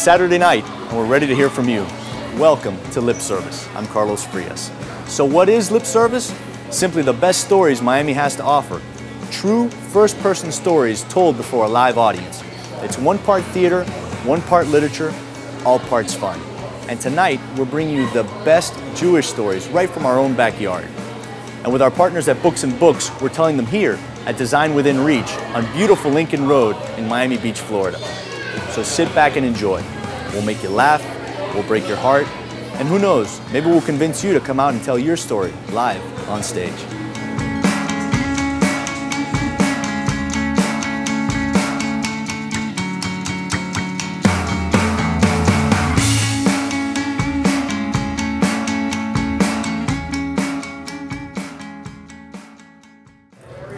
Saturday night, and we're ready to hear from you. Welcome to Lip Service. I'm Carlos Frias. So what is Lip Service? Simply the best stories Miami has to offer. True first-person stories told before a live audience. It's one part theater, one part literature, all parts fun. And tonight, we're bringing you the best Jewish stories right from our own backyard. And with our partners at Books and Books, we're telling them here at Design Within Reach on beautiful Lincoln Road in Miami Beach, Florida. So sit back and enjoy. We'll make you laugh, we'll break your heart, and who knows, maybe we'll convince you to come out and tell your story live on stage.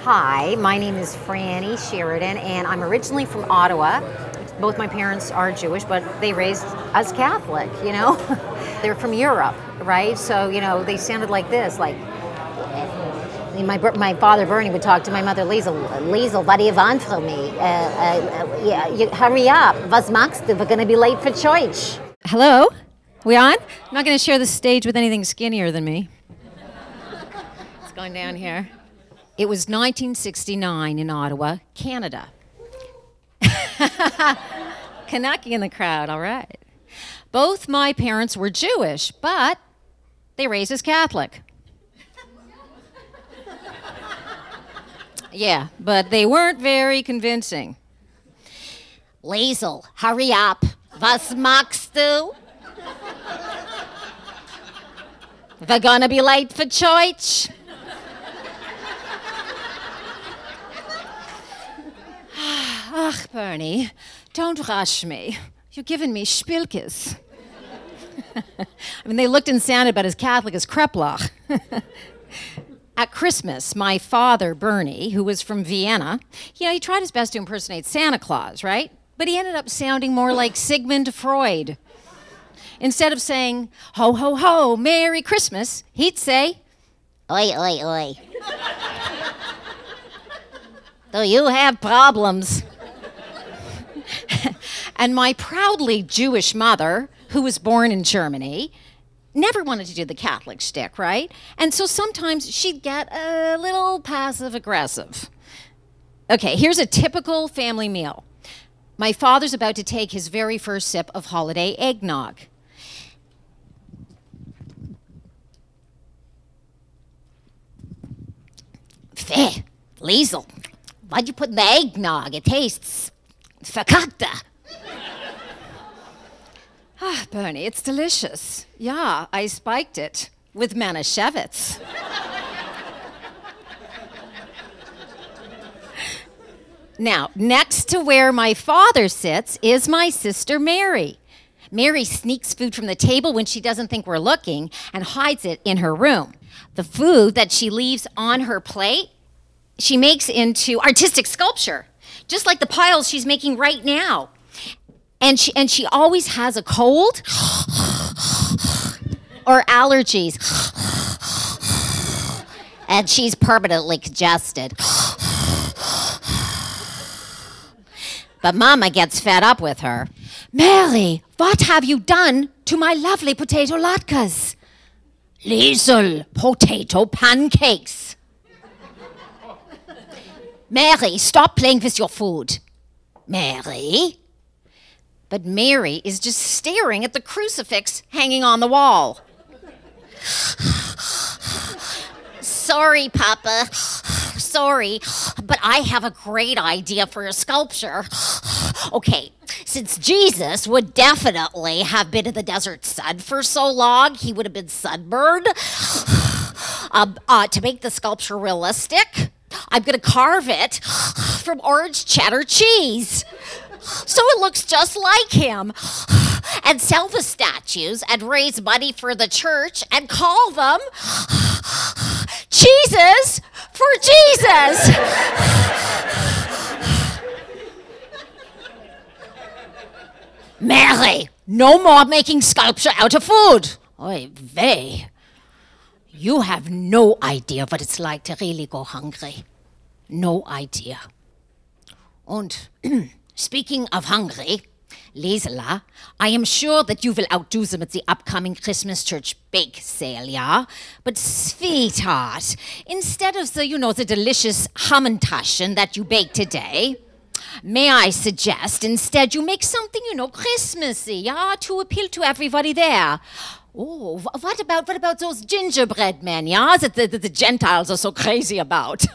Hi, my name is Franny Sheridan, and I'm originally from Ottawa. Both my parents are Jewish, but they raised us Catholic, you know? They're from Europe, right? So, you know, they sounded like this, like, my father, Bernie, would talk to my mother, Liesel, what do you want from me? Hurry up, was machst du? We're gonna be late for church. Hello? We on? I'm not gonna share the stage with anything skinnier than me. It's going down here. It was 1969 in Ottawa, Canada. Kanaki in the crowd, all right. Both my parents were Jewish, but they raised us Catholic. Yeah, but they weren't very convincing. Liesel, hurry up. Was machst du? We're gonna be late for church. Ach, Bernie, don't rush me. You're giving me spilkes. I mean, they looked and sounded about as Catholic as Kreplach. At Christmas, my father, Bernie, who was from Vienna, he tried his best to impersonate Santa Claus, right? But he ended up sounding more like Sigmund Freud. Instead of saying, ho, ho, ho, Merry Christmas, he'd say, oi, oi, oi. Do you have problems? And my proudly Jewish mother, who was born in Germany, never wanted to do the Catholic shtick, right? And so sometimes she'd get a little passive-aggressive. Okay, here's a typical family meal. My father's about to take his very first sip of holiday eggnog. Feh, Liesel, what'd you put in the eggnog? It tastes fakakta. Ah, Bernie, it's delicious. Yeah, I spiked it with Manischewitz. Now, next to where my father sits is my sister Mary. Mary sneaks food from the table when she doesn't think we're looking and hides it in her room. The food that she leaves on her plate, she makes into artistic sculpture, just like the piles she's making right now. And she always has a cold or allergies. And she's permanently congested. But Mama gets fed up with her. Mary, what have you done to my lovely potato latkes? Liesel, potato pancakes. Mary, stop playing with your food. Mary? But Mary is just staring at the crucifix hanging on the wall. Sorry, Papa. Sorry, but I have a great idea for a sculpture. Okay, since Jesus would definitely have been in the desert sun for so long, he would have been sunburned. To make the sculpture realistic, I'm going to carve it from orange cheddar cheese, so it looks just like him, and sell the statues and raise money for the church and call them Cheeses for Jesus. Mary, no more making sculpture out of food. Oy vey. You have no idea what it's like to really go hungry. No idea. And speaking of hungry, Liesela, I am sure that you will outdo them at the upcoming Christmas church bake sale, yeah? But sweetheart, instead of the delicious Hammentaschen that you baked today, may I suggest instead you make something, Christmassy, yeah, to appeal to everybody there. Oh, what about those gingerbread men, yeah, that the Gentiles are so crazy about?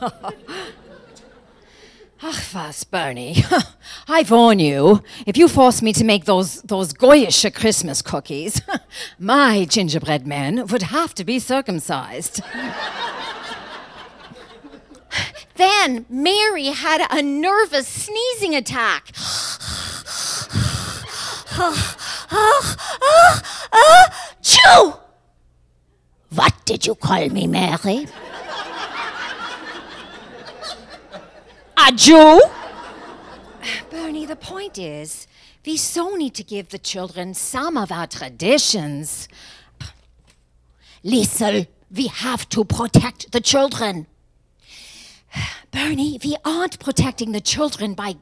Ach was, Bernie. I warn you, if you force me to make those goyish Christmas cookies, my gingerbread men would have to be circumcised. Then Mary had a nervous sneezing attack. Chew! What did you call me, Mary? A Jew? Bernie, the point is, we so need to give the children some of our traditions. Liesel, we have to protect the children. Bernie, we aren't protecting the children by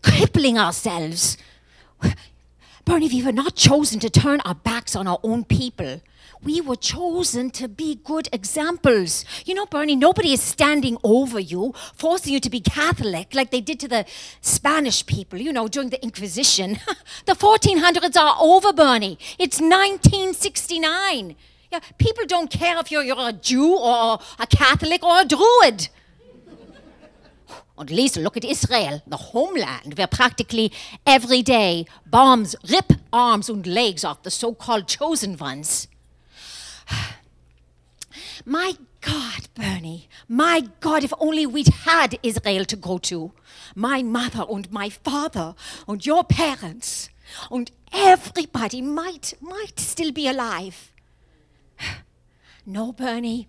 crippling ourselves. Bernie, we were not chosen to turn our backs on our own people. We were chosen to be good examples. Bernie, nobody is standing over you, forcing you to be Catholic like they did to the Spanish people, during the Inquisition. The 1400s are over, Bernie. It's 1969. Yeah, people don't care if you're a Jew or a Catholic or a Druid. And Liesel, look at Israel, the homeland, where practically every day bombs rip arms and legs off the so-called chosen ones. My God, Bernie, my God, if only we'd had Israel to go to. My mother and my father and your parents and everybody might still be alive. No, Bernie,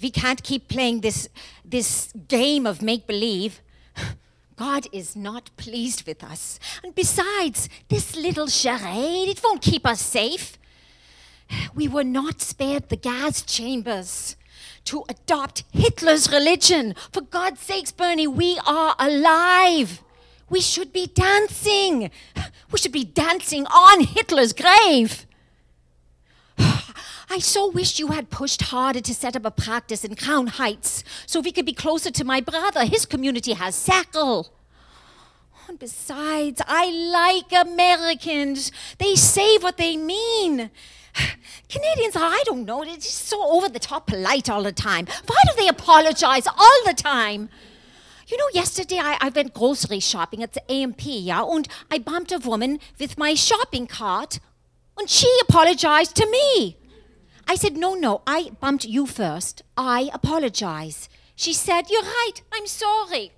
we can't keep playing this game of make-believe. God is not pleased with us. And besides, this little charade, it won't keep us safe. We were not spared the gas chambers to adopt Hitler's religion. For God's sakes, Bernie, we are alive. We should be dancing. We should be dancing on Hitler's grave. I so wish you had pushed harder to set up a practice in Crown Heights so we could be closer to my brother. His community has Sackle. And besides, I like Americans. They say what they mean. Canadians are, I don't know, they're just so over-the-top polite all the time. Why do they apologize all the time? Yesterday I went grocery shopping at the AMP, yeah, and I bumped a woman with my shopping cart, and she apologized to me. I said, no, I bumped you first. I apologize. She said, you're right, I'm sorry.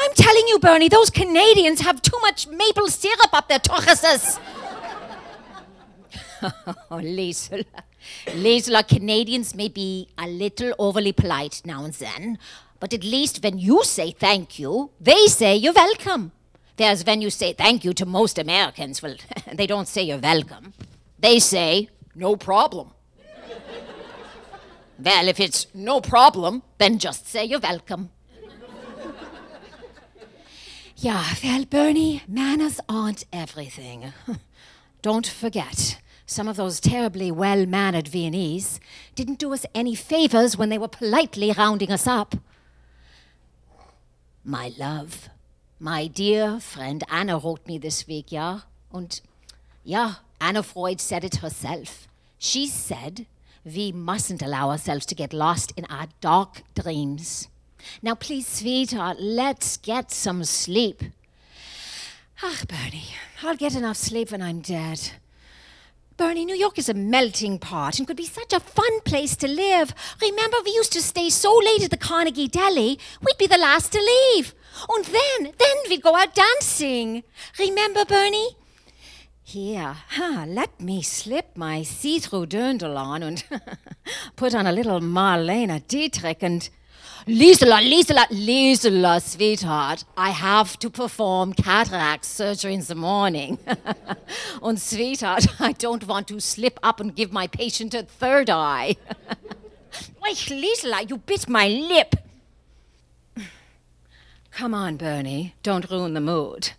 I'm telling you, Bernie, those Canadians have too much maple syrup up their tortoises. Oh, Liesel, Canadians may be a little overly polite now and then, but at least when you say thank you, they say you're welcome. Whereas when you say thank you to most Americans, well, they don't say you're welcome. They say, no problem. Well, if it's no problem, then just say you're welcome. Yeah, well, Bernie, manners aren't everything. Don't forget, some of those terribly well-mannered Viennese didn't do us any favors when they were politely rounding us up. My love, my dear friend Anna wrote me this week, yeah? And yeah, Anna Freud said it herself. She said, we mustn't allow ourselves to get lost in our dark dreams. Now, please, sweetheart, let's get some sleep. Ach, Bernie, I'll get enough sleep when I'm dead. Bernie, New York is a melting pot and could be such a fun place to live. Remember, we used to stay so late at the Carnegie Deli, we'd be the last to leave. And then we'd go out dancing. Remember, Bernie? Here, let me slip my see-through dirndl on and put on a little Marlene Dietrich and... Liesela, sweetheart, I have to perform cataract surgery in the morning. And sweetheart, I don't want to slip up and give my patient a third eye. Wait, Liesela, you bit my lip. Come on, Bernie. Don't ruin the mood.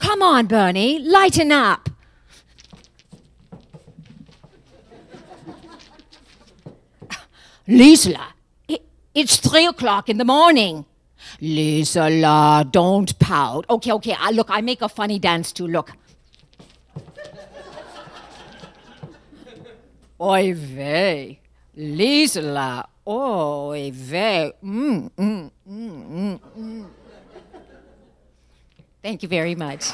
Come on, Bernie. Lighten up. Liesla, it's 3 o'clock in the morning. Liesla, don't pout. Okay. Look, I make a funny dance too. Look. Oy vey. Liesla. Oy vey. Thank you very much.